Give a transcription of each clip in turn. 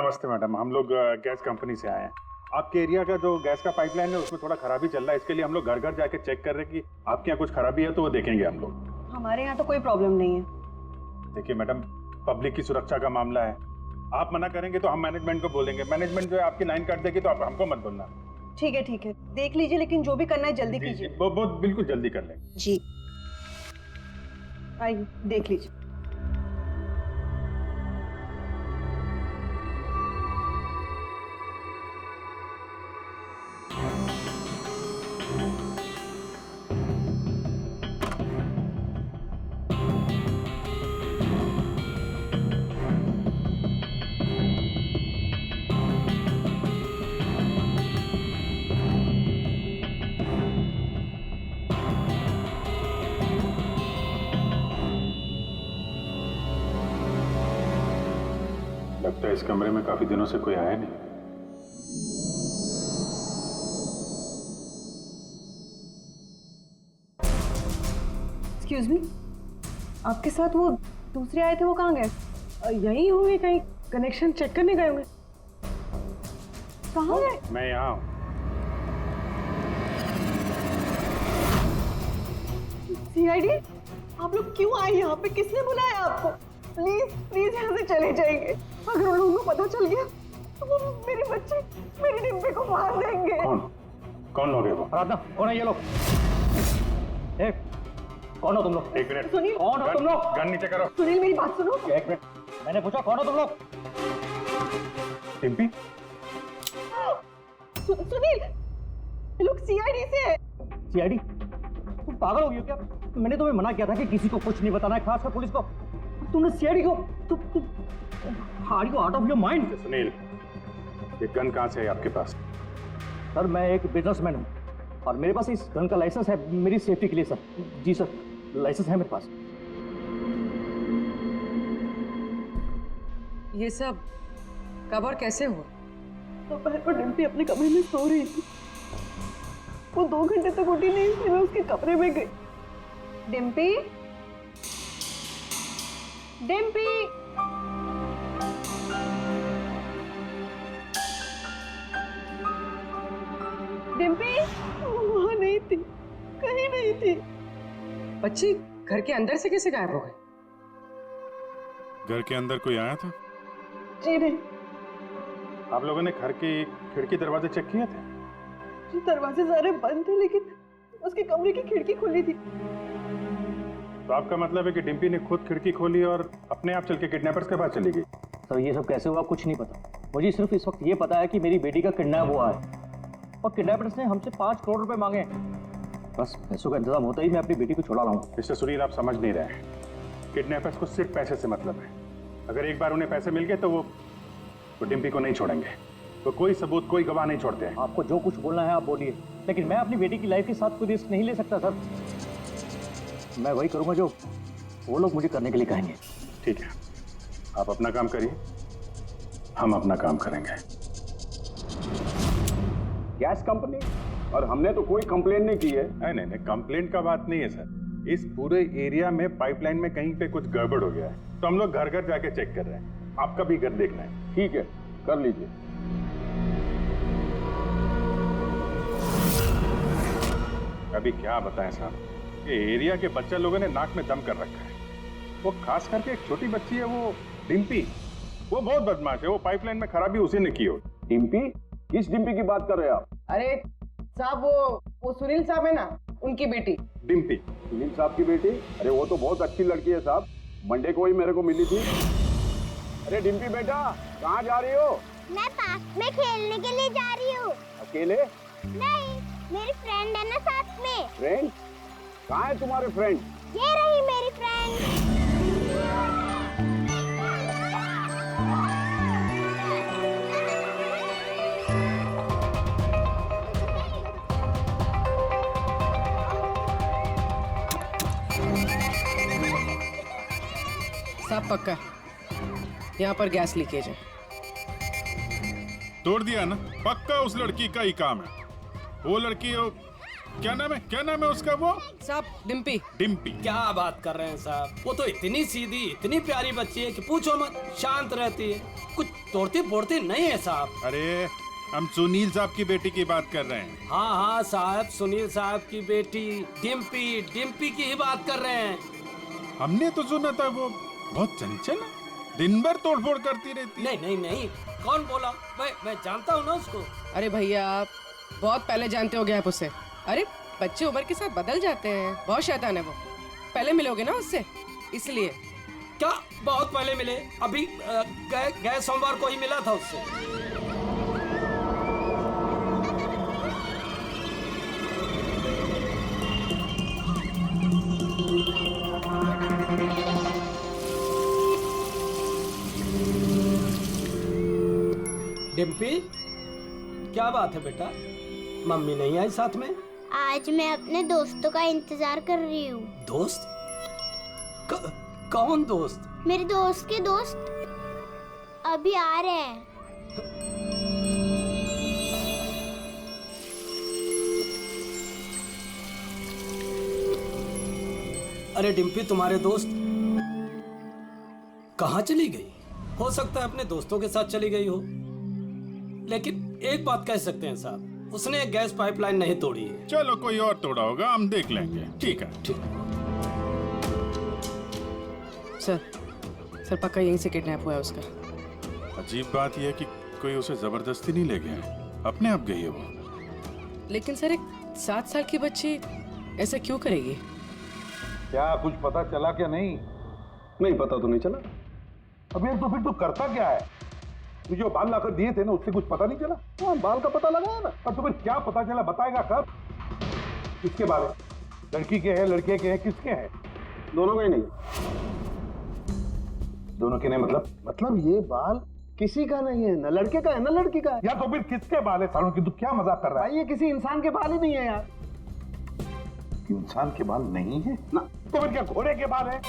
नमस्ते मैडम, हम लोग गैस कंपनी से आए हैं। आपके एरिया का जो गैस का पाइपलाइन है उसमें थोड़ा खराबी चल रहा है, इसके लिए हम लोग घर घर जाके चेक कर रहे हैं कि आपके यहाँ कुछ खराबी है तो वो देखेंगे हम लोग। हमारे यहाँ तो कोई प्रॉब्लम नहीं है। देखिए मैडम, पब्लिक की सुरक्षा का मामला है, आप मना करेंगे तो हम मैनेजमेंट को बोलेंगे, मैनेजमेंट जो है आपकी लाइन काट देगी तो आप हमको मत बोलना। ठीक है, देख लीजिए, लेकिन जो भी करना है जल्दी कीजिए। वो बिल्कुल जल्दी कर लेंगे। जी आइए देख लीजिए। लगता है इस कमरे में काफी दिनों से कोई आया नहीं। एक्सक्यूज मी, आपके साथ वो दूसरे आए थे, वो कहाँ गए? यही होंगे, कहीं कनेक्शन चेक करने गए होंगे। कहाँ गए? मैं यहाँ हूँ। सीआईडी, आप लोग क्यों आए यहाँ पे? किसने बुलाया आपको? प्लीज यहाँ से चले जाइए। अगर उन लोगों को पता चल गया तो वो मेरे बच्चे, मेरे डिब्बे को मार देंगे। कौन लोग है वो? आराधना, कौन है ये लोग? कौन हो तुम लोग? एक मिनट। सुनील, कौन हो तुम लोग? गन नीचे करो। सुनील मेरी बात सुनो। एक मिनट, मैंने पूछा कौन हो तुम लोग? टिम्पी, सुनील, ये लोग सीआईडी से है। सीआईडी? तुम पागल हो गई हो क्या? मैंने तुम्हें मना किया था कि किसी को कुछ नहीं बताना है, खासकर पुलिस को। तुमने सीआईडी को are you out of your mind? Sunil, ये गन कहाँ से है आपके पास? सर, मैं एक बिजनेसमैन हूँ और मेरे पास इस गन का लाइसेंस है मेरी सेफ्टी के लिए सर। जी सर, लाइसेंस है मेरे पास। ये सब कब और कैसे हुआ? दोपहर को डिम्पी अपने कमरे में सो रही थी। वो 2 घंटे तक उठी नहीं, इसलिए मैं उसके कमरे में गई। डिम्पी, डिम्पी, डिम्पी वहां नहीं थी, कहीं नहीं थी। बच्ची घर के अंदर से कैसे गायब हो गई? घर के अंदर कोई आया था? जी नहीं। आप लोगों ने घर की खिड़की दरवाजे चेक किए थे? जी दरवाजे सारे बंद थे, लेकिन उसके कमरे की खिड़की खुली थी। तो आपका मतलब है कि डिम्पी ने खुद खिड़की खोली और अपने आप चल के किडनैपर्स के पास चली गई? सर, ये सब कैसे हुआ कुछ नहीं पता। मुझे सिर्फ इस वक्त ये पता है कि मेरी बेटी का किडनैप हुआ है और किडनैपर्स ने हमसे 5 करोड़ रुपए मांगे हैं। बस पैसों का इंतजाम होता ही मैं अपनी बेटी को छुड़ा लाऊंगा। मिस्टर सुनील, आप समझ नहीं रहे हैं। किडनैपर्स को सिर्फ पैसे से मतलब है। अगर एक बार उन्हें पैसे मिल गए तो वो डिम्पी को नहीं छोड़ेंगे। तो कोई सबूत, कोई गवाह नहीं छोड़ते हैं। आपको जो कुछ बोलना है आप बोलिए, लेकिन मैं अपनी बेटी की लाइफ के साथ कोई रिस्क नहीं ले सकता सर। मैं वही करूंगा जो वो लोग मुझे करने के लिए कहेंगे। ठीक है, आप अपना काम करिए, हम अपना काम करेंगे। Gas company? और हमने तो कोई कंप्लेन नहीं की है। नहीं, कंप्लेंट का बात नहीं है सर। इस पूरे एरिया में पाइपलाइन में कहीं पे कुछ गड़बड़ हो गया है, तो हम लोग घर घर जाके चेक कर रहे हैं। आपका भी घर देखना है। ठीक है, कर लीजिए। अभी क्या बताएं साहब, ये एरिया के बच्चा लोगों ने नाक में दम कर रखा है। वो खास करके एक छोटी बच्ची है, वो डिम्पी, वो बहुत बदमाश है। वो पाइपलाइन में खराबी उसी ने की हो। डिम्पी? किस डिम्पी की बात कर रहे हैं आप? अरे साहब, वो सुनील साहब है ना, उनकी बेटी। डिम्पी? सुनील साहब की बेटी? अरे वो तो बहुत अच्छी लड़की है साहब, मंडे को ही मेरे को मिली थी। अरे डिम्पी बेटा, कहाँ जा रही हो? मैं पार्क में खेलने के लिए जा रही हूँ। अकेले? नहीं, मेरी फ्रेंड है ना साथ में। फ्रेंड? कहाँ है तुम्हारे फ्रेंड? ये रही मेरी फ्रेंड। सब पक्का यहाँ पर गैस लीकेज है। तोड़ दिया ना, पक्का उस लड़की का ही काम है। वो लड़की क्या नाम है उसका वो? साहब डिम्पी। डिम्पी। क्या बात कर रहे हैं साहब, वो तो इतनी सीधी इतनी प्यारी बच्ची है कि पूछो मत, शांत रहती है, कुछ तोड़ती फोड़ती नहीं है साहब। अरे हम सुनील साहब की बेटी की बात कर रहे हैं। हाँ साहब, सुनील साहब की बेटी डिम्पी की ही बात कर रहे हैं। हमने तो सुना था वो बहुत चंचल है, दिन भर तोड़फोड़ करती रहती है। नहीं, कौन बोला? मैं जानता हूँ ना उसको। अरे भैया आप बहुत पहले जानते हो गए आप उससे। अरे बच्चे उम्र के साथ बदल जाते हैं, बहुत शैतान है वो। पहले मिलोगे ना उससे इसलिए। क्या बहुत पहले मिले? अभी गए सोमवार को ही मिला था उससे। डिम्पी, क्या बात है बेटा, मम्मी नहीं आई साथ में? आज मैं अपने दोस्तों का इंतजार कर रही हूँ। दोस्त? कौन दोस्त? मेरे दोस्त के दोस्त अभी आ रहे हैं। अरे डिम्पी, तुम्हारे दोस्त कहाँ चली गई? हो सकता है अपने दोस्तों के साथ चली गई हो, लेकिन एक बात कह सकते हैं साहब, उसने गैस पाइपलाइन नहीं तोड़ी है। चलो कोई और तोड़ा होगा, हम देख लेंगे। ठीक है। सर पक्का यहीं से किडनैप हुआ है उसका। अजीब बात यह है कि कोई उसे जबरदस्ती नहीं ले गया है, अपने आप गई है वो। लेकिन सर एक 7 साल की बच्ची ऐसा क्यों करेगी? क्या कुछ पता चला क्या? नहीं पता तो नहीं चला। अबे तो फिर तू करता क्या है? तू जो बाल लाकर दिए थे ना, उससे कुछ पता नहीं चला? हाँ, बाल का पता लगाया ना। पर तुम्हें क्या पता चला, बताएगा कब? किसके बाल है? लड़की के हैं, लड़के के हैं, किसके हैं? दोनों का ही नहीं। दोनों के नहीं मतलब ये बाल किसी का नहीं है, न लड़के का है न लड़की का है। यार तो फिर किसके बाल है सालों की? तू क्या मजाक कर रहा है? ये किसी इंसान के बाल ही नहीं है यार। इंसान के बाल नहीं है ना, तो फिर क्या घोड़े के बाल है?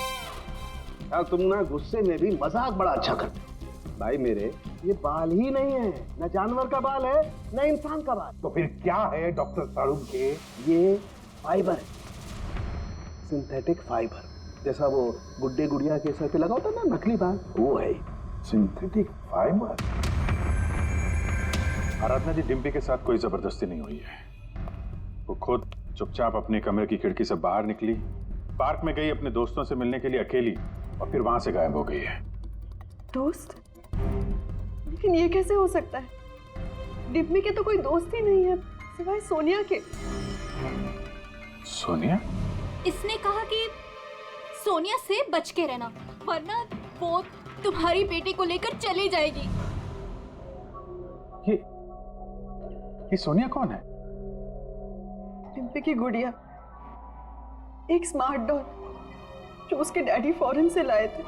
यार तुम ना गुस्से में भी मजाक बड़ा अच्छा करते भाई मेरे, ये बाल ही नहीं है, न जानवर का बाल है न इंसान का बाल। तो फिर क्या है डॉक्टर साड़ू के? ये फाइबर है, सिंथेटिक फाइबर। जैसा वो गुड्डे गुड़िया के सर पे लगा होता ना नकली बाल, वो है सिंथेटिक फाइबर। आराधना जी, डिम्पी के साथ कोई जबरदस्ती नहीं हुई है। वो खुद चुपचाप अपने कमरे की खिड़की से बाहर निकली, पार्क में गई अपने दोस्तों से मिलने के लिए अकेली, और फिर वहां से गायब हो गई है। दोस्त? लेकिन ये कैसे हो सकता है? डिम्पी के तो कोई दोस्त ही नहीं है सिवाय सोनिया के। सोनिया? इसने कहा कि सोनिया से बच के रहना, वरना वो तुम्हारी बेटी को लेकर चली जाएगी। ये सोनिया कौन है? डिम्पी की गुड़िया, एक स्मार्ट डॉल जो उसके डैडी फॉरेन से लाए थे।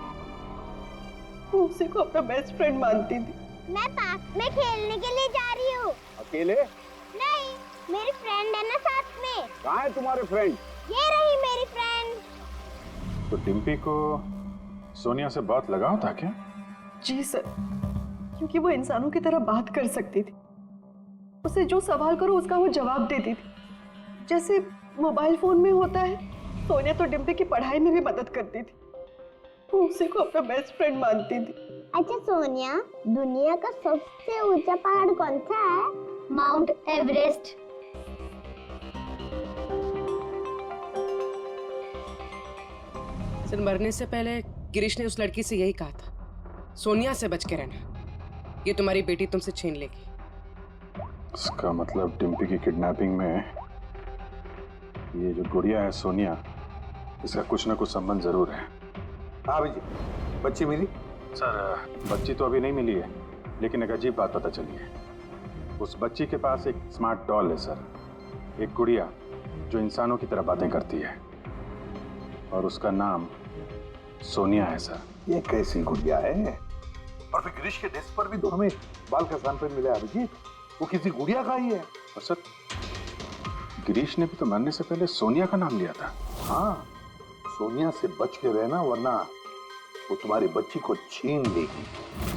वो उसी को अपना बेस्ट फ्रेंड मानती थी। मैं पार्क में खेलने के लिए जा रही हूँ। अकेले? नहीं, मेरी फ्रेंड है ना साथ में। कहाँ है तुम्हारे फ्रेंड? ये रही मेरी फ्रेंड। तो डिम्पी को सोनिया से बहुत लगाव था क्या? जी सर, क्योंकि वो इंसानों की तरह बात कर सकती थी। उसे जो सवाल करो उसका वो जवाब देती थी, जैसे मोबाइल फोन में होता है। सोनिया तो डिम्पी की पढ़ाई में भी मदद करती थी। वो उसी को अपना बेस्ट फ्रेंड मानती थी। अच्छा सोनिया, दुनिया का सबसे ऊंचा पहाड़ कौन सा है? Mount Everest. सर मरने से पहले गिरीश ने उस लड़की से यही कहा था, सोनिया से बच के रहना, ये तुम्हारी बेटी तुमसे छीन लेगी। इसका मतलब डिम्पी की किडनैपिंग में ये जो गुड़िया है सोनिया, इसका कुछ ना कुछ संबंध जरूर है। हाँ भाई जी, बच्ची मिली? सर बच्ची तो अभी नहीं मिली है, लेकिन एक अजीब बात पता चली है। उस बच्ची के पास एक स्मार्ट डॉल है सर, एक गुड़िया जो इंसानों की तरह बातें करती है, और उसका नाम सोनिया है सर। ये कैसी गुड़िया है? और फिर गिरीश के डेस्क पर भी तो हमें बाल का सैंपल मिला है अभिजीत, वो किसी गुड़िया का ही है। और सर गिरीश ने भी तो मरने से पहले सोनिया का नाम लिया था। हाँ, सोनिया से बच के रहना, वरना वो तुम्हारी बच्ची को छीन लेगी।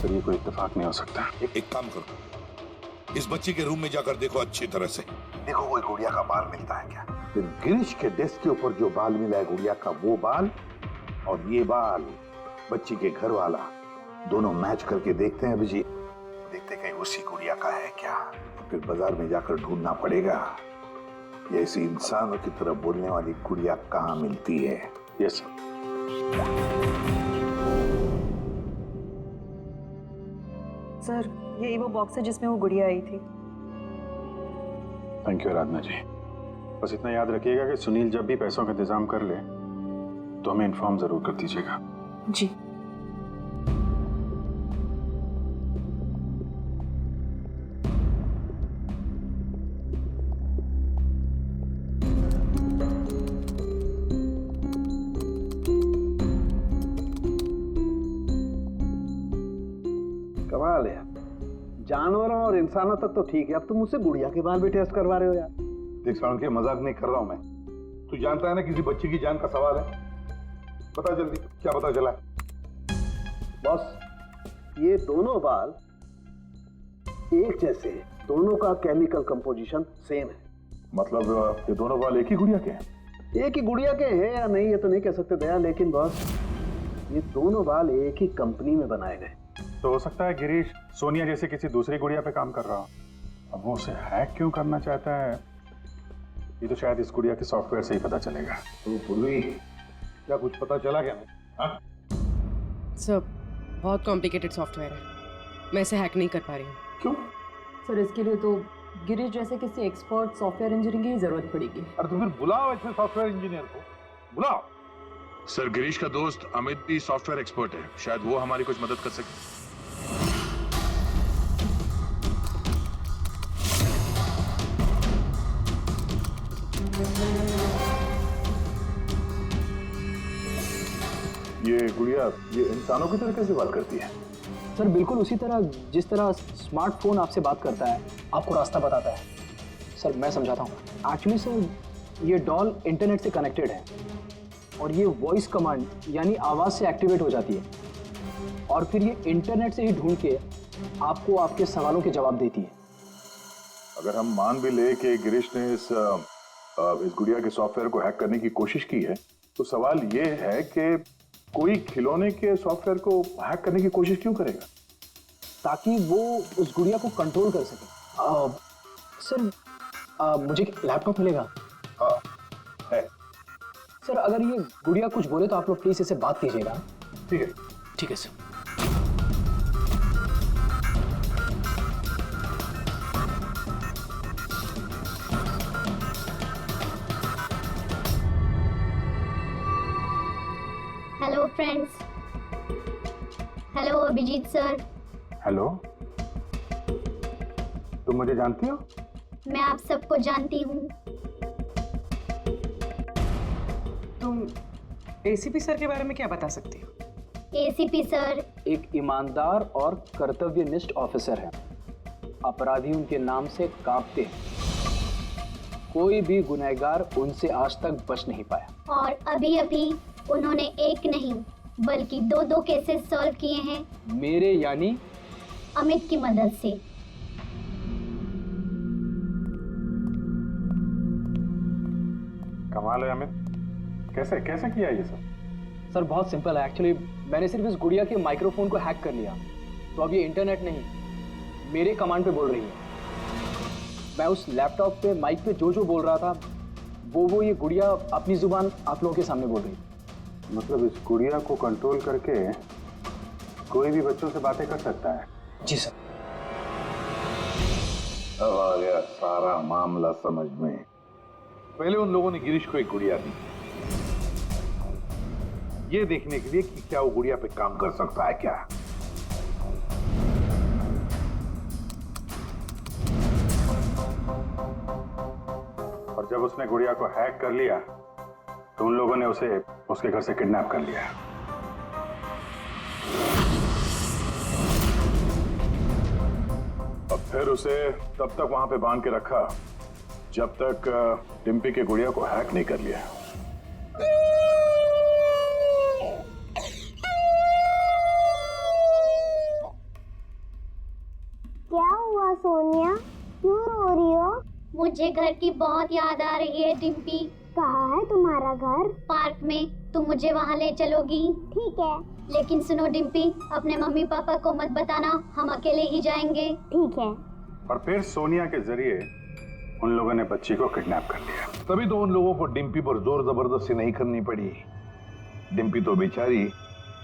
सर ये कोई इत्तेफाक नहीं हो सकता। एक काम करो, इस बच्ची के रूम में जाकर देखो अच्छी तरह से। देखो कोई गुड़िया का बाल मिलता है क्या? फिर गिरीश के डेस्क के ऊपर जो बाल मिला है गुड़िया का, वो बाल और ये बाल बच्ची के घर वाला, दोनों मैच करके देखते हैं अभिजीत। देखते कहीं उसी गुड़िया का है क्या। फिर बाजार में जाकर ढूंढना पड़ेगा ये ऐसी इंसानों की तरह बोलने वाली गुड़िया कहाँ मिलती है। यस सर, यही वो बॉक्स है जिसमें वो गुड़िया आई थी। थैंक यू आराधना जी। बस इतना याद रखिएगा कि सुनील जब भी पैसों का इंतजाम कर ले तो हमें इन्फॉर्म जरूर कर दीजिएगा। जी। कमाल है, जानवरों और इंसानों तक तो ठीक है, अब तुम मुझसे गुड़िया के बाल भी टेस्ट करवा रहे हो यार। देख साउंड के मजाक नहीं कर रहा हूं मैं। तू जानता है ना किसी बच्ची की जान का सवाल है। बता जल्दी क्या पता चला। बॉस, ये दोनों बाल एक जैसे हैं, दोनों का केमिकल कंपोजिशन सेम है। मतलब ये दोनों बाल एक ही गुड़िया के हैं? एक ही गुड़िया के हैं या नहीं ये तो नहीं कह सकते दया, लेकिन बॉस ये दोनों बाल एक ही कंपनी में बनाए गए। तो हो सकता है गिरीश सोनिया जैसे किसी दूसरी गुड़िया पे काम कर रहा हो। अब वो उसे हैक क्यों करना चाहता है, ये तो शायद इस गुड़िया के सॉफ्टवेयर से ही पता चलेगा। तो पूर्वी क्या कुछ पता चला क्या? सर बहुत कॉम्प्लिकेटेड सॉफ्टवेयर है, मैं इसे हैक नहीं कर पा रही हूँ। क्यों? सर, इसके लिए तो गिरीश जैसे किसी एक्सपर्ट सॉफ्टवेयर इंजीनियर की जरूरत पड़ेगी। अरे तो फिर बुलाओ ऐसे सॉफ्टवेयर इंजीनियर को, बुलाओ। सर गिरीश का दोस्त अमित भी सॉफ्टवेयर एक्सपर्ट है, शायद वो हमारी कुछ मदद कर सके। ये गुड़िया ये इंसानों की तरह कैसे बात करती है? सर बिल्कुल उसी तरह जिस तरह स्मार्टफोन आपसे बात करता है, आपको रास्ता बताता है। सर मैं समझाता हूँ। एक्चुअली सर ये डॉल इंटरनेट से कनेक्टेड है और ये वॉइस कमांड यानी आवाज़ से एक्टिवेट हो जाती है और फिर ये इंटरनेट से ही ढूंढ के आपको आपके सवालों के जवाब देती है। अगर हम मान भी ले कि गिरीश ने इस गुड़िया के सॉफ्टवेयर को हैक करने की कोशिश की है, तो सवाल ये है कि कोई खिलौने के सॉफ्टवेयर को हैक करने की कोशिश क्यों करेगा? ताकि वो उस गुड़िया को कंट्रोल कर सके। सर मुझे लैपटॉप मिलेगा? हाँ है। सर अगर ये गुड़िया कुछ बोले तो आप लोग प्लीज इसे बात कीजिएगा। ठीक है। ठीक है sir. Hello friends. Hello Abhijeet sir. Hello, तुम मुझे जानती हो? मैं आप सबको जानती हूँ। तुम एसीपी सर के बारे में क्या बता सकती हो? एसीपी सर एक ईमानदार और कर्तव्यनिष्ठ ऑफिसर है। अपराधी उनके नाम से कांपते हैं। कोई भी गुनहगार उनसे आज तक बच नहीं पाया। और अभी अभी उन्होंने एक नहीं बल्कि दो केसेस सॉल्व किए हैं मेरे यानी अमित की मदद से। कमाल है अमित, कैसे कैसे किया ये सब? सर बहुत सिंपल है। एक्चुअली मैंने सिर्फ इस गुड़िया के माइक्रोफोन को हैक कर लिया, तो अब ये इंटरनेट नहीं मेरे कमांड पे बोल रही है। मैं उस लैपटॉप पे माइक पे जो बोल रहा था वो ये गुड़िया अपनी जुबान आप लोगों के सामने बोल रही है। मतलब इस गुड़िया को कंट्रोल करके कोई भी बच्चों से बातें कर सकता है? जी सर। अब आ गया सारा मामला समझ में। पहले उन लोगों ने गिरीश को एक गुड़िया दी, ये देखने के लिए कि क्या वो गुड़िया पे काम कर सकता है क्या। और जब उसने गुड़िया को हैक कर लिया तो उन लोगों ने उसे उसके घर से किडनैप कर लिया। और फिर उसे तब तक वहां पे बांध के रखा जब तक डिम्पी के गुड़िया को हैक नहीं कर लिया। क्या हुआ सोनिया, क्यों रो रही हो? मुझे घर की बहुत याद आ रही है डिम्पी। कहाँ है तुम्हारा घर? पार्क में। तुम मुझे वहाँ ले चलोगी? ठीक है। लेकिन सुनो डिम्पी, अपने मम्मी पापा को मत बताना, हम अकेले ही जाएंगे। ठीक है। और फिर सोनिया के जरिए उन लोगों ने बच्ची को किडनैप कर लिया। तभी तो उन लोगों को डिम्पी पर जोर जबरदस्ती नहीं करनी पड़ी। डिम्पी तो बेचारी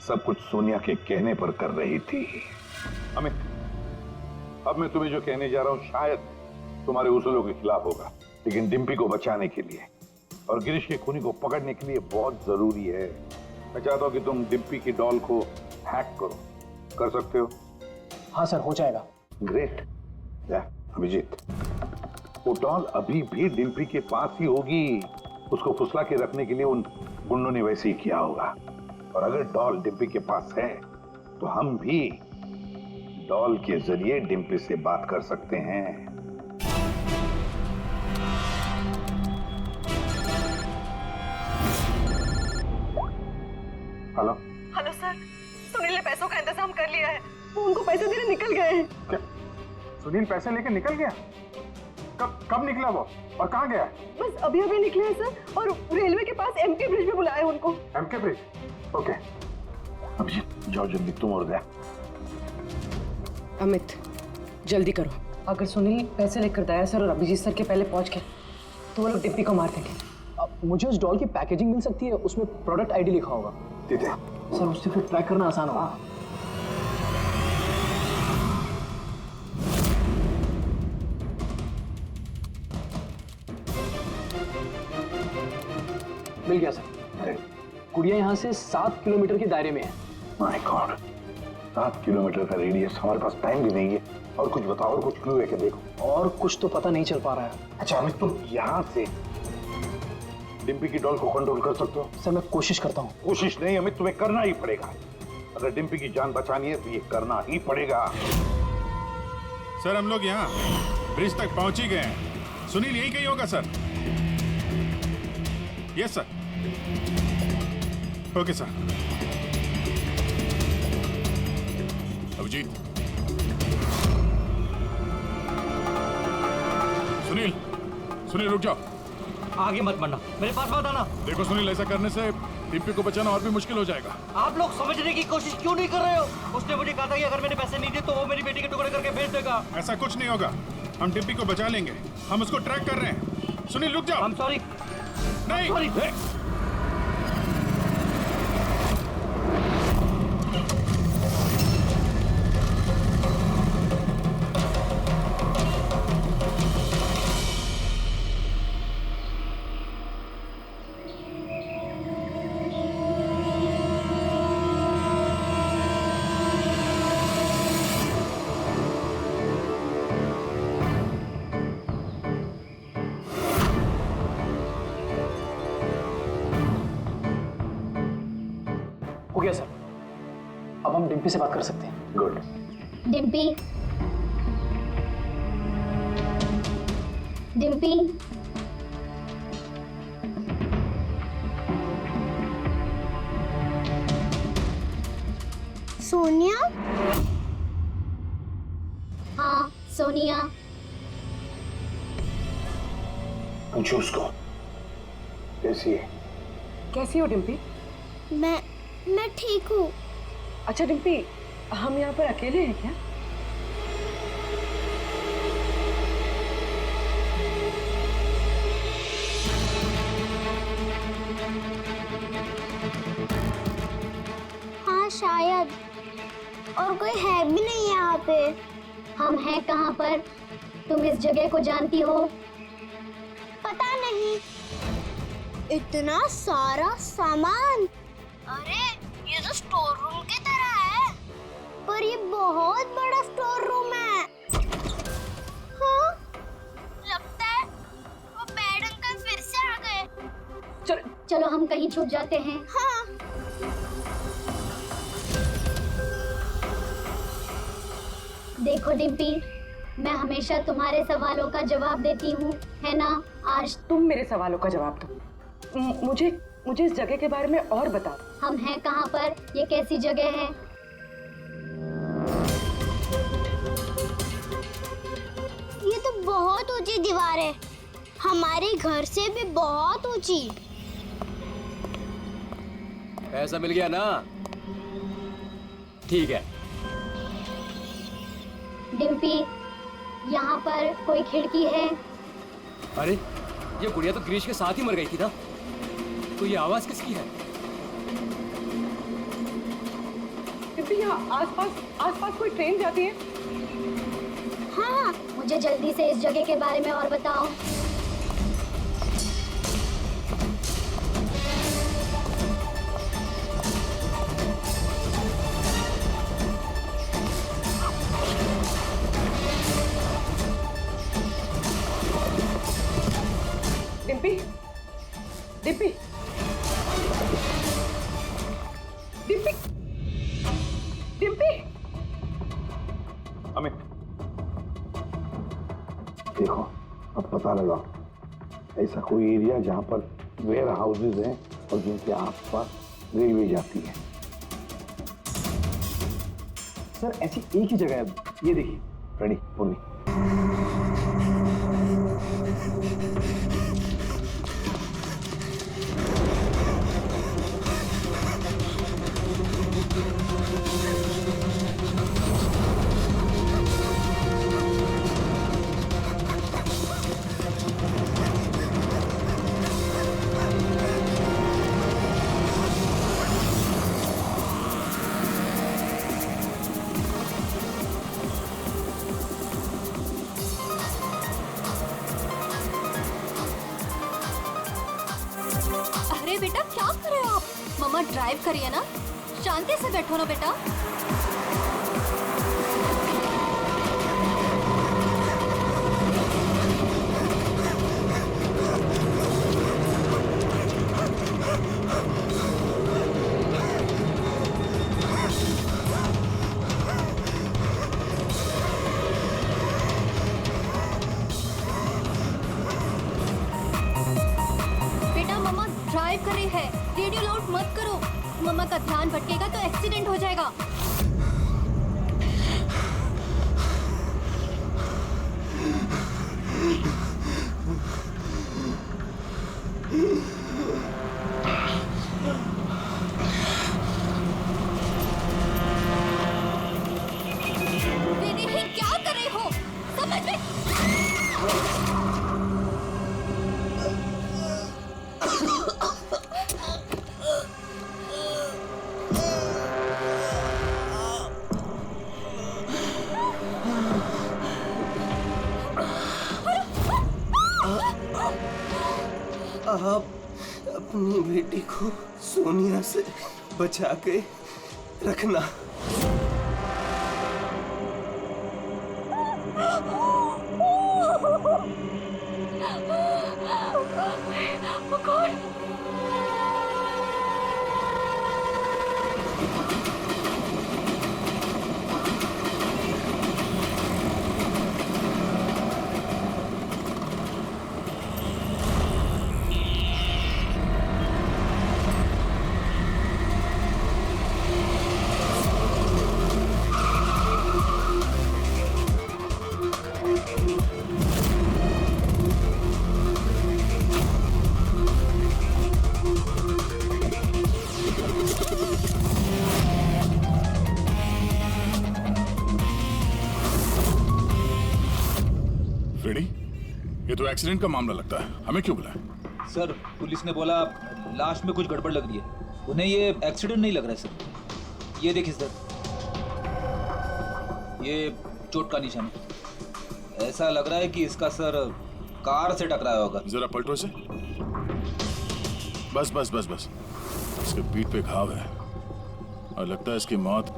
सब कुछ सोनिया के कहने पर कर रही थी। अमित, अब मैं तुम्हें जो कहने जा रहा हूं शायद तुम्हारे उसूलों के खिलाफ होगा, लेकिन डिम्पी को बचाने के लिए और गिरीश के खूनी को पकड़ने के लिए बहुत जरूरी है। मैं चाहता हूं कि तुम डिम्पी की डॉल को हैक करो। कर सकते हो? हाँ सर, हो जाएगा। ग्रेट। अभिजीत, वो डॉल अभी भी डिम्पी के पास ही होगी। उसको फुसला के रखने के लिए उन गुंडों ने वैसे ही किया होगा। और अगर डॉल डिम्पी के पास है तो हम भी डॉल के जरिए डिम्पी से बात कर सकते हैं। हेलो हेलो सर, सुनील ने पैसों का इंतजाम कर लिया है। वो उनको पैसे देने निकल गए हैं। क्या सुनील पैसे लेके निकल गया? कब निकला वो और कहाँ गया? बस अभी अभी निकले हैं सर, और रेलवे के पास एमके ब्रिज पे बुलाया है उनको। MK bridge? ओके। अभिजीत जाओ जल्दी, तुम और गया। अमित जल्दी करो। अगर सुनील पैसे लेकर दया सर और अभिजीत सर के पहले पहुंच गए तो वो लोग डिम्पी को मार देंगे। अब मुझे उस डॉल की पैकेजिंग मिल सकती है, उसमें प्रोडक्ट आईडी लिखा होगा। दीदी सर उससे फिर ट्रैक करना आसान होगा। मिल गया सर। गुड़िया यहाँ से 7 किलोमीटर के दायरे में है। माय गॉड, 7 किलोमीटर का रेडियस। हमारे पास टाइम भी नहीं है। और कुछ बताओ, और कुछ क्लू है क्या? देखो और कुछ तो पता नहीं चल पा रहा है। अच्छा अमित, तुम यहाँ से डिम्पी की डॉल को कंट्रोल कर सकते हो? सर मैं कोशिश करता हूँ। कोशिश नहीं अमित, तुम्हें करना ही पड़ेगा। अगर डिम्पी की जान बचानी है तो ये करना ही पड़ेगा। सर हम लोग यहाँ ब्रिज तक पहुंच ही गए हैं। सुनील यही कहीं होगा sir. Yes sir. Okay sir. Abhijeet, Sunil रुक जाओ। आगे मत बढ़ना, मेरे पास मत आना। देखो सुनील, ऐसा करने से डिम्पी को बचाना और भी मुश्किल हो जाएगा। आप लोग समझने की कोशिश क्यों नहीं कर रहे हो? उसने मुझे कहा था कि अगर मैंने पैसे नहीं दिए तो वो मेरी बेटी के टुकड़े करके भेज देगा। ऐसा कुछ नहीं होगा, हम डिम्पी को बचा लेंगे। हम उसको ट्रैक कर रहे हैं। सुनील रुक जाओ। I'm sorry। नहीं Sorry। हो गया सर, अब हम डिम्पी से बात कर सकते हैं। गुड। डिम्पी, डिम्पी, सोनिया? हाँ सोनिया। पूछो उसको कैसी है। कैसी हो डिम्पी? मैं ठीक हूँ। अच्छा डिम्पी, हम यहाँ पर अकेले हैं क्या? हाँ शायद, और कोई है भी नहीं यहाँ पे। हम हैं कहाँ पर? तुम इस जगह को जानती हो? पता नहीं। इतना सारा सामान। अरे ये तो स्टोर रूम की तरह है, पर ये बहुत बड़ा स्टोर रूम है। हाँ, लगता है वो बैड अंकल फिर से आ गए। चलो हम कहीं छुप जाते हैं। हाँ। देखो डिम्पी, मैं हमेशा तुम्हारे सवालों का जवाब देती हूँ, है ना? आज तुम मेरे सवालों का जवाब दो। मुझे इस जगह के बारे में और बताओ। हम हैं कहाँ पर? ये कैसी जगह है? ये तो बहुत ऊंची दीवार है, हमारे घर से भी बहुत ऊंची। पैसा मिल गया ना? ठीक है। डिम्पी, यहाँ पर कोई खिड़की है? अरे ये गुड़िया तो ग्रीश के साथ ही मर गई थी ना, तो ये आवाज किसकी है? डिम्पी, यहाँ आसपास कोई ट्रेन जाती है? हाँ, मुझे जल्दी से इस जगह के बारे में और बताओ। डिम्पी, डिम्पी, डिम्पी, डिम्पी। अमित, देखो अब पता लगा ऐसा कोई एरिया जहां पर वेयर हाउसेज हैं और जिनके आसपास रेलवे जाती है। सर ऐसी एक ही जगह है, ये देखिए। रेडी पूर्वी। अरे बेटा, क्या कर रहे हो आप? मम्मा ड्राइव करिए ना, शांति से बैठो ना बेटा। ड्राइव कर रही है, रेडियो लाउड मत करो, मम्मा का ध्यान भटकेगा तो एक्सीडेंट हो जाएगा। दीदी क्या कर रही हो, समझ में? आप अपनी बेटी को सोनिया से बचा के रखना। ये तो एक्सीडेंट का मामला लगता है, हमें क्यों बुलाया? सर पुलिस ने बोला लाश में कुछ गड़बड़ लग रही है, उन्हें ये एक्सीडेंट नहीं लग रहा है सर। ये देखिए सर, ये चोट का निशान है। ऐसा लग रहा है कि इसका सर कार से टकराया होगा। जरा पलटो इसे। बस बस बस बस, इसके पीठ पे घाव है और लगता है इसकी मौत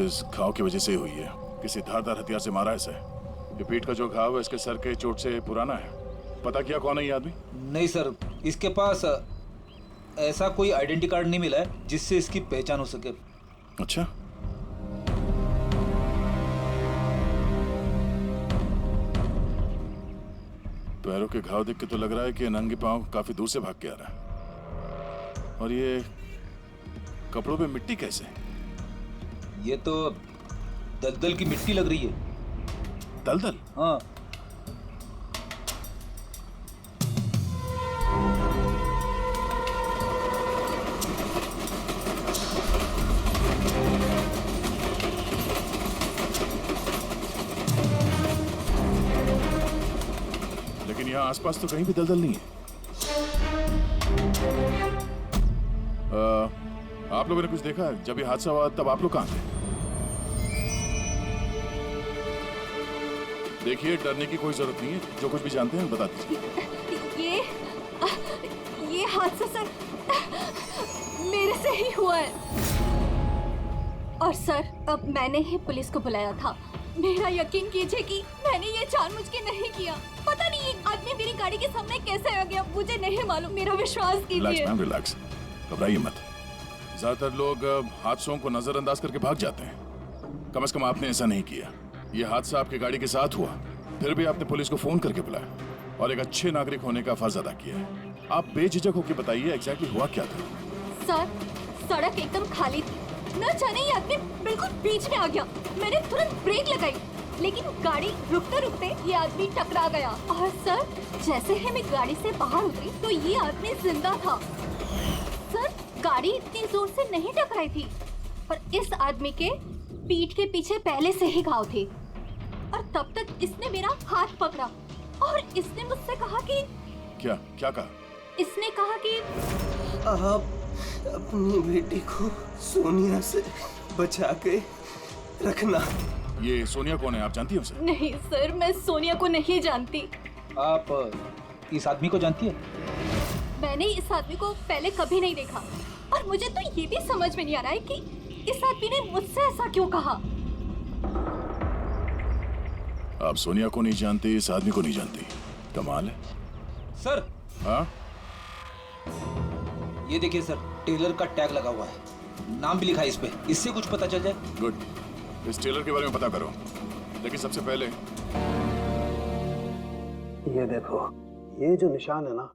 इस घाव की वजह से हुई है। किसी धारदार हथियार से मारा है इसे। ये पीठ का जो घाव है इसके सर के चोट से पुराना है। पता किया कौन है ये आदमी? नहीं सर, इसके पास ऐसा कोई आइडेंटिटी कार्ड नहीं मिला है जिससे इसकी पहचान हो सके। अच्छा, पैरों के घाव देख के तो लग रहा है कि नंगे पांव काफी दूर से भाग के आ रहा है। और ये कपड़ों पे मिट्टी कैसे? ये तो दलदल की मिट्टी लग रही है। दलदल? हाँ। आसपास तो कहीं भी दलदल नहीं है। आप लोगों ने कुछ देखा? जब ये हादसा हुआ तब आप लोग कहाँ थे? देखिए, डरने की कोई जरूरत नहीं है। जो कुछ भी जानते हैं बता दीजिए। ये हादसा सर मेरे से ही हुआ है। और सर, अब मैंने ही पुलिस को बुलाया था। मेरा यकीन कीजिए कि मैंने ये जानबूझ के नहीं किया। पता नहीं ये आदमी मेरी गाड़ी के सामने कैसे आ गया, मुझे नहीं मालूम। मेरा विश्वास कीजिए। Relax ma'am, relax. घबराइए मत। ज्यादातर लोग हादसों को नजरअंदाज करके भाग जाते हैं। कम से कम आपने ऐसा नहीं किया। ये हादसा आपकी गाड़ी के साथ हुआ, फिर भी आपने पुलिस को फोन करके बुलाया और एक अच्छे नागरिक होने का फर्ज अदा किया है। आप बेझिझक होकर बताइए एग्जैक्टली हुआ क्या था। सर, सड़क एकदम खाली थी। न जाने ये आदमी बिल्कुल बीच में आ गया। मैंने तुरंत ब्रेक लगाई, लेकिन गाड़ी रुकते रुकते ये आदमी टकरा गया। और सर, जैसे ही मैं गाड़ी से बाहर उतरी तो ये आदमी जिंदा था। सर, गाड़ी इतनी जोर से नहीं टकराई थी, पर इस आदमी के पीठ के पीछे पहले से ही घाव थे। और तब तक इसने मेरा हाथ पकड़ा और इसने मुझसे कहा कि क्या कहा? इसने कहा कि आप अपनी बेटी को सोनिया से बचा के रखना। ये सोनिया कौन है, आप जानती हो उसे? नहीं सर, मैं सोनिया को नहीं जानती। आप इस आदमी को जानती है? मैंने इस आदमी को पहले कभी नहीं देखा और मुझे तो ये भी समझ में नहीं आ रहा है कि इस आदमी ने मुझसे ऐसा क्यों कहा। आप सोनिया को नहीं जानती, इस आदमी को नहीं जानती। कमाल है। सर, हाँ? ये देखिए सर, टेलर का टैग लगा हुआ है, नाम भी लिखा है इस पे। इससे कुछ पता चल जाए। गुड। इस टेलर के बारे में पता करो, लेकिन सबसे पहले ये देखो, ये जो निशान है ना,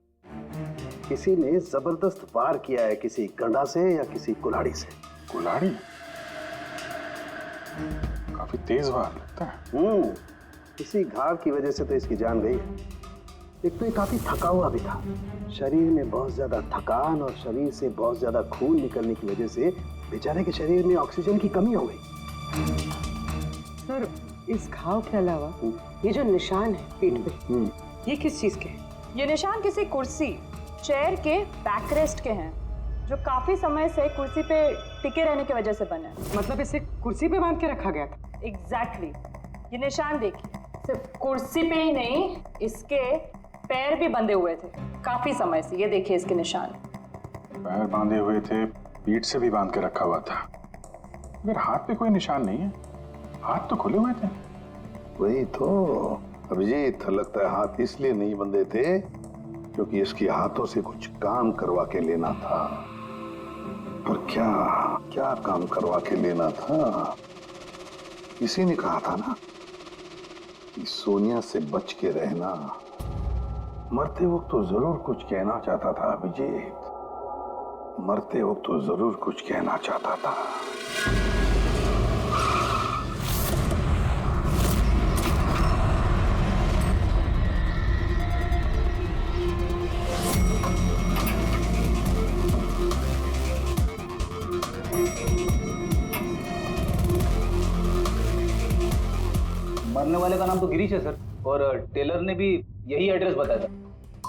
किसी ने जबरदस्त वार किया है, किसी गंडा से या किसी कुल्हाड़ी से। कुल्हाड़ी? काफी तेज वार लगता है। इसी घाव की वजह से तो इसकी जान गई है। एक तो ये काफी थका हुआ भी था। शरीर में बहुत ज्यादा थकान और शरीर से बहुत ज्यादा खून निकलने की वजह से बेचारे के शरीर में ऑक्सीजन की कमी हो गई। सर, इस घाव के अलावा ये जो निशान है पीठ पे, ये किस चीज के हैं? ये निशान किसी कुर्सी, चेयर के बैकरेस्ट के हैं, जो काफी समय से कुर्सी पे टिके रहने की वजह से बने हैं। मतलब इसे कुर्सी पे बांध के रखा गया था? एग्जैक्टली। ये निशान देखिए, सिर्फ कुर्सी पे ही नहीं, इसके पैर भी बंधे हुए थे काफी समय से। ये देखिए इसके निशान। पैर बांधे हुए थे, पीठ से भी बांध के रखा हुआ था, मगर हाथ पे कोई निशान नहीं है। हाथ तो खुले हुए थे। वही तो अभिजीत, लगता है हाथ इसलिए नहीं बंधे थे क्योंकि इसके हाथों से कुछ काम करवा के लेना था। पर क्या काम करवा के लेना था? किसी ने कहा था ना कि सोनिया से बच के रहना। मरते वक्त तो जरूर कुछ कहना चाहता था अभिजीत, मरते वक्त तो जरूर कुछ कहना चाहता था। मरने वाले का नाम तो गिरीश है सर, और टेलर ने भी यही एड्रेस बताया था,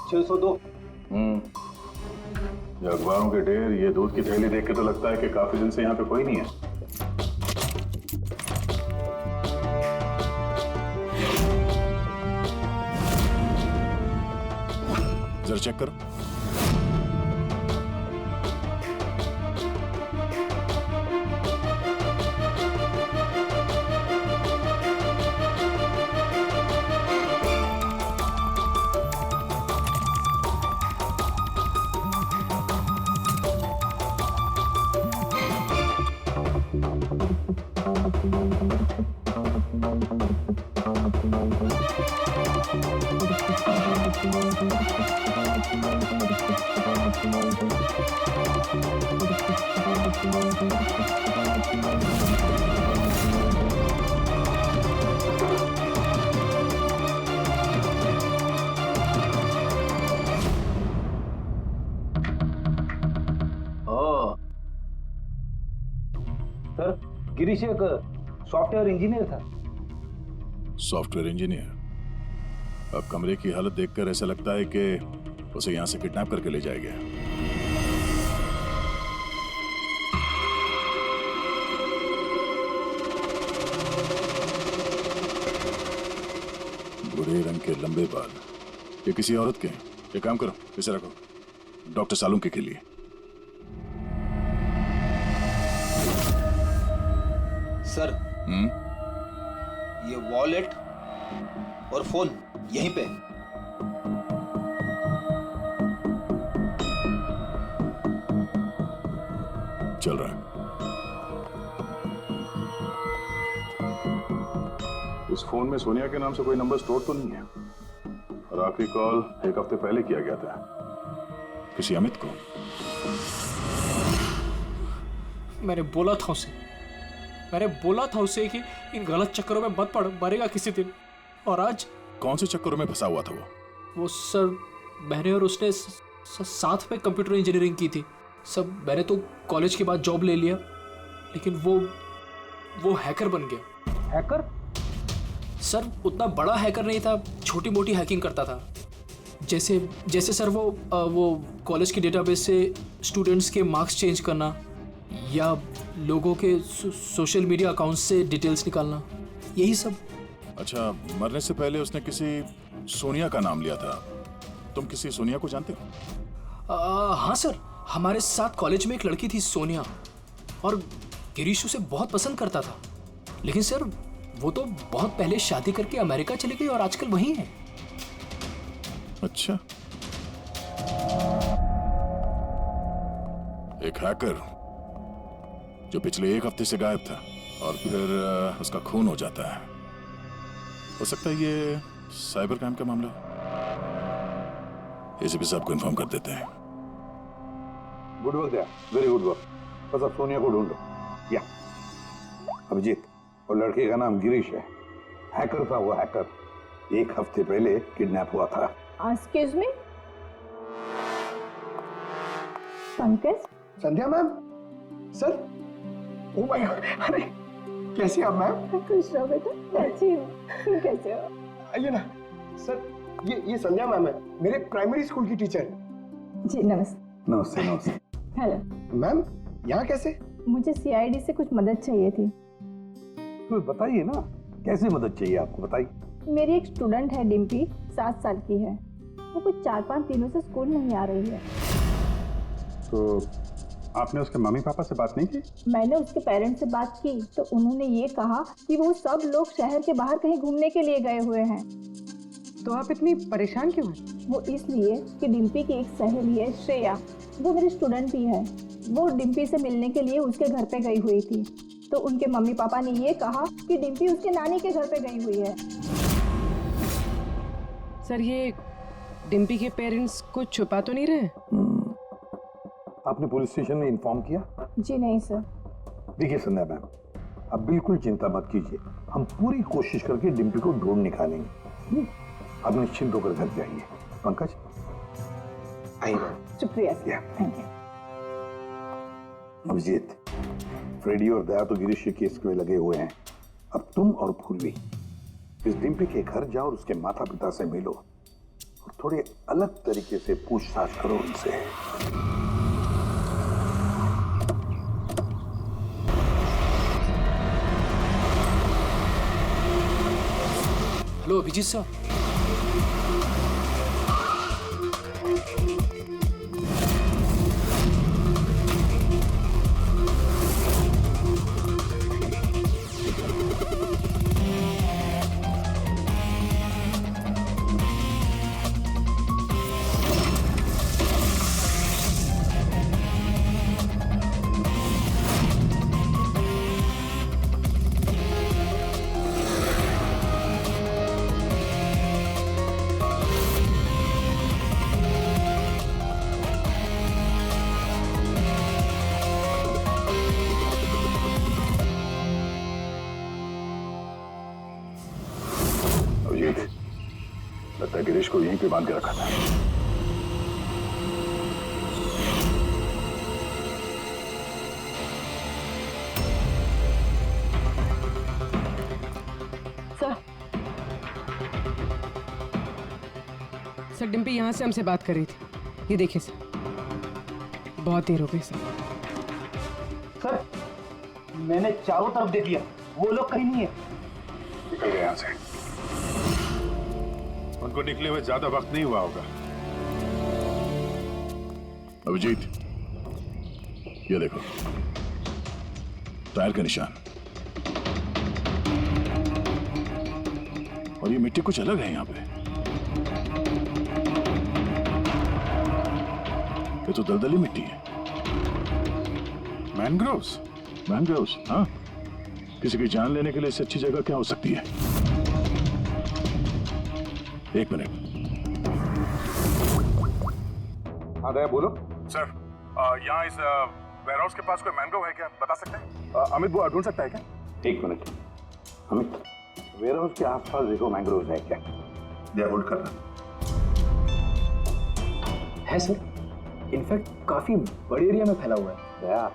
602। ये अखबारों के ढेर, ये दूध की थैली देख के तो लगता है कि काफी दिन से यहाँ पे कोई नहीं है। जरा चेक करो। सर, गिरीश एक सॉफ्टवेयर इंजीनियर था। Software engineer? अब कमरे की हालत देखकर ऐसा लगता है कि उसे यहाँ से किडनैप करके ले जाएंगे। भूरे रंग के लंबे बाल, ये किसी औरत के हैं। एक काम करो, इसे रखो, डॉक्टर सालुंके के लिए। सर ये वॉलेट और फोन यहीं पे। चल रहा है। इस फोन में सोनिया के नाम से कोई नंबर स्टोर तो नहीं है, और आखिरी कॉल 1 हफ्ते पहले किया गया था किसी अमित को। मैंने बोला था उसे कि इन गलत चक्करों में मत पड़, मरेगा किसी दिन। और आज कौन से चक्करों में फंसा हुआ था वो सर, मैंने और उसने साथ में कंप्यूटर इंजीनियरिंग की थी सब। मैंने तो कॉलेज के बाद जॉब ले लिया, लेकिन वो हैकर बन गया। हैकर? सर उतना बड़ा हैकर नहीं था, छोटी मोटी हैकिंग करता था। जैसे सर वो कॉलेज के डेटाबेस से स्टूडेंट्स के मार्क्स चेंज करना, या लोगों के सोशल मीडिया अकाउंट से डिटेल्स निकालना, यही सब। अच्छा, मरने से पहले उसने किसी सोनिया का नाम लिया था। तुम किसी सोनिया को जानते हो? हाँ सर, हमारे साथ कॉलेज में एक लड़की थी सोनिया, और गिरीश उसे बहुत पसंद करता था। लेकिन सर वो तो बहुत पहले शादी करके अमेरिका चली गई और आजकल वहीं है। अच्छा, एक हैकर जो पिछले 1 हफ्ते से गायब था और फिर उसका खून हो जाता है। हो सकता है ये साइबर क्राइम का मामला हो। एसीपी साहब को इन्फॉर्म कर देते हैं। गुड वर्क यार, वेरी गुड वर्क। बस अब सोनिया को ढूंढो। या अभिजीत, और लड़के का नाम गिरीश है। हैकर था वो, हैकर 1 हफ्ते पहले किडनैप हुआ था। Excuse me, Pankaj? Sandhya ma'am, sir. Oh my God, अरे कैसे आप मैम? खुश रहो बेटा, अच्छी हूँ। तुम कैसे हो? आइए ना सर, ये संध्या मैम है, मेरे प्राइमरी स्कूल की टीचर। जी नमस्ते। नमस्ते नमस्ते। हेलो मैम, यहाँ कैसे? मुझे सीआईडी से कुछ मदद चाहिए थी। तो बताइए ना, कैसे मदद चाहिए आपको, बताइए। मेरी एक स्टूडेंट है डिम्पी, 7 साल की है। वो कुछ 4-5 दिनों से स्कूल नहीं आ रही है। तो आपने उसके मम्मी पापा से बात नहीं की? मैंने उसके पेरेंट्स से बात की तो उन्होंने ये कहा कि वो सब लोग शहर के बाहर कहीं घूमने के लिए गए हुए हैं। तो आप इतनी परेशान क्यों हैं? वो इसलिए कि डिम्पी की एक सहेली है श्रेया, वो मेरी स्टूडेंट भी है। वो डिम्पी से मिलने के लिए उसके घर पे गई हुई थी, तो उनके मम्मी पापा ने ये कहा कि डिम्पी उसके नानी के घर पे गई हुई है। सर ये डिम्पी के पेरेंट्स कुछ छुपा तो नहीं रहे? आपने पुलिस स्टेशन में इन्फॉर्म किया? जी नहीं सर। देखिए संध्या मैम, आप बिल्कुल चिंता मत कीजिए, हम पूरी कोशिश करके डिम्पी को ढूंढ निकालेंगे। आप निश्चिंत होकर घर जाइए। पंकज आइए। शुक्रिया sir, thank you. Abhijeet, Freddy और दया तो गिरीश के केस में लगे हुए हैं। अब तुम और पूर्वी इस डिम्पी के घर जाओ और उसके माता पिता से मिलो और थोड़े अलग तरीके से पूछताछ करो उनसे। Hello Abhijeet sir. लगता है गिरीश को यहीं पे बांध के रखा था। सर, सर डिम्पी यहाँ से हमसे बात कर रही थी। ये देखिए सर, बहुत देर हो गई सर। सर मैंने चारों तरफ देख लिया, वो लोग कहीं नहीं है। निकल गए यहाँ से। उनको निकले हुए ज्यादा वक्त नहीं हुआ होगा। अभिजीत, ये देखो टायर का निशान, और ये मिट्टी कुछ अलग है यहाँ पे। ये तो दलदली मिट्टी है। मैनग्रोव्स? मैनग्रोव्स, हाँ। किसी की जान लेने के लिए इससे अच्छी जगह क्या हो सकती है? एक मिनट। हाँ दया बोलो। सर, यहाँ इस वेयरहाउस के पास कोई मैंग्रोव है क्या, बता सकते हैं? अमित वो ढूंढ सकता है क्या? एक मिनट अमित, वेयरहाउस के आसपास देखो मैंग्रोव है क्या? दया होल्ड करना। है सर, इनफैक्ट काफी बड़े एरिया में फैला हुआ है। दया,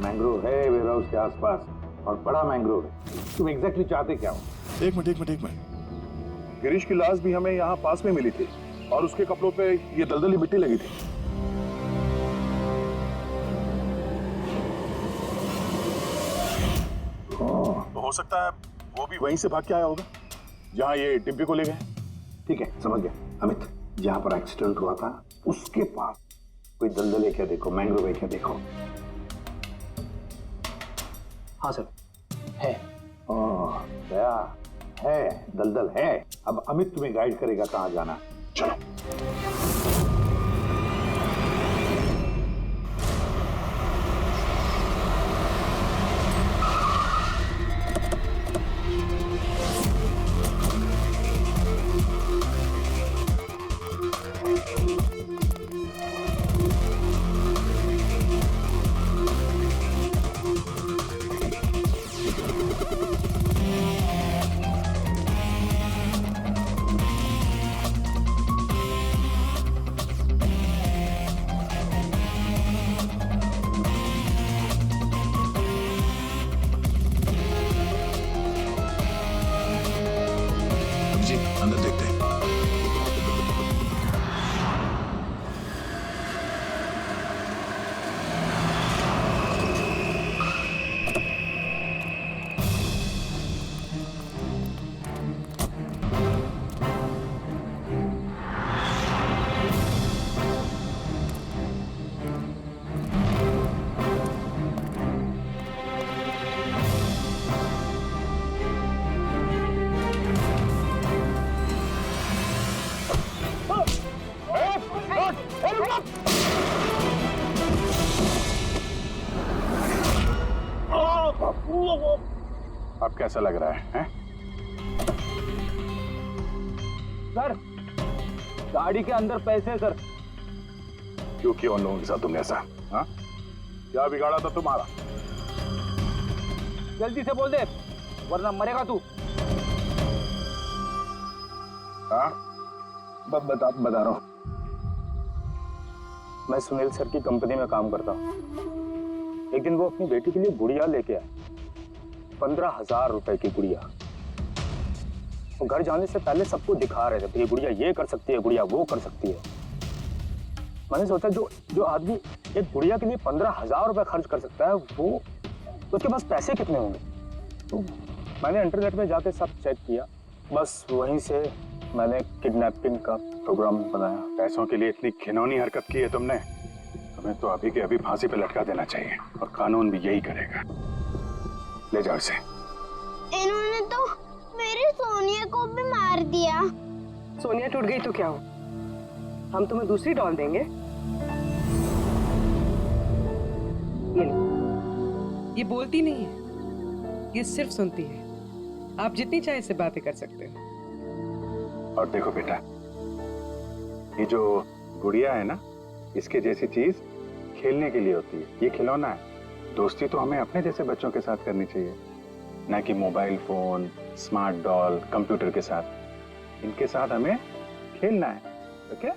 मैंग्रोव है वेयरहाउस के आसपास और बड़ा मैंग्रोव है। तुम एग्जैक्टली चाहते क्या हो? एक मिनट। गिरीश की लाश भी हमें यहाँ पास में मिली थी और उसके कपड़ों पे ये दलदली मिट्टी लगी थी। तो हो सकता है वो भी वहीं से भाग के आया होगा जहाँ ये डिम्पी को ले गए। ठीक है, समझ गया अमित। जहाँ पर एक्सीडेंट हुआ था उसके पास कोई दलदल है क्या देखो, मैंग्रोव है क्या देखो। हाँ सर, है। दया, है दलदल है। अब अमित तुम्हें गाइड करेगा कहाँ जाना। चलो। अंदर देखते हैं। अब कैसा लग रहा है? सर, गाड़ी के अंदर पैसे सर। क्यों किया उन लोगों के साथ तुमने ऐसा? हाँ? क्या बिगाड़ा था तुम्हारा? जल्दी से बोल दे वरना मरेगा तू। हाँ? बता रहा हूँ। मैं सुनील सर की कंपनी में काम करता हूँ। एक दिन वो अपनी बेटी के लिए गुड़िया लेके आए, 15,000 रुपए की गुड़िया। वो घर जाने से पहले सबको दिखा रहे थे, ये गुड़िया ये कर सकती है, गुड़िया वो कर सकती है। मैंने सोचा जो आदमी एक गुड़िया के लिए 15,000 रुपए खर्च कर सकता है, वो उसके पास पैसे कितने होंगे? तो मैंने इंटरनेट में जाके सब चेक किया, बस वहीं से मैंने किडनैपिंग का प्रोग्राम बनाया। पैसों के लिए इतनी घिनौनी हरकत की है तुमने, तुम्हें तो अभी के अभी फांसी पे लटका देना चाहिए और कानून भी यही करेगा। ले जाओ इसे। इन्होंने तो मेरी सोनिया को भी मार दिया। सोनिया टूट गई तो क्या हो, हम तुम्हें दूसरी डॉल देंगे। ये लो। ये बोलती नहीं है, ये सिर्फ सुनती है। आप जितनी चाहे इससे बातें कर सकते हो। और देखो बेटा, ये जो गुड़िया है ना, इसके जैसी चीज खेलने के लिए होती है, ये खिलौना है। दोस्ती तो हमें अपने जैसे बच्चों के साथ करनी चाहिए, ना कि mobile phone, smart doll, computer के साथ। इनके साथ हमें खेलना है, ओके?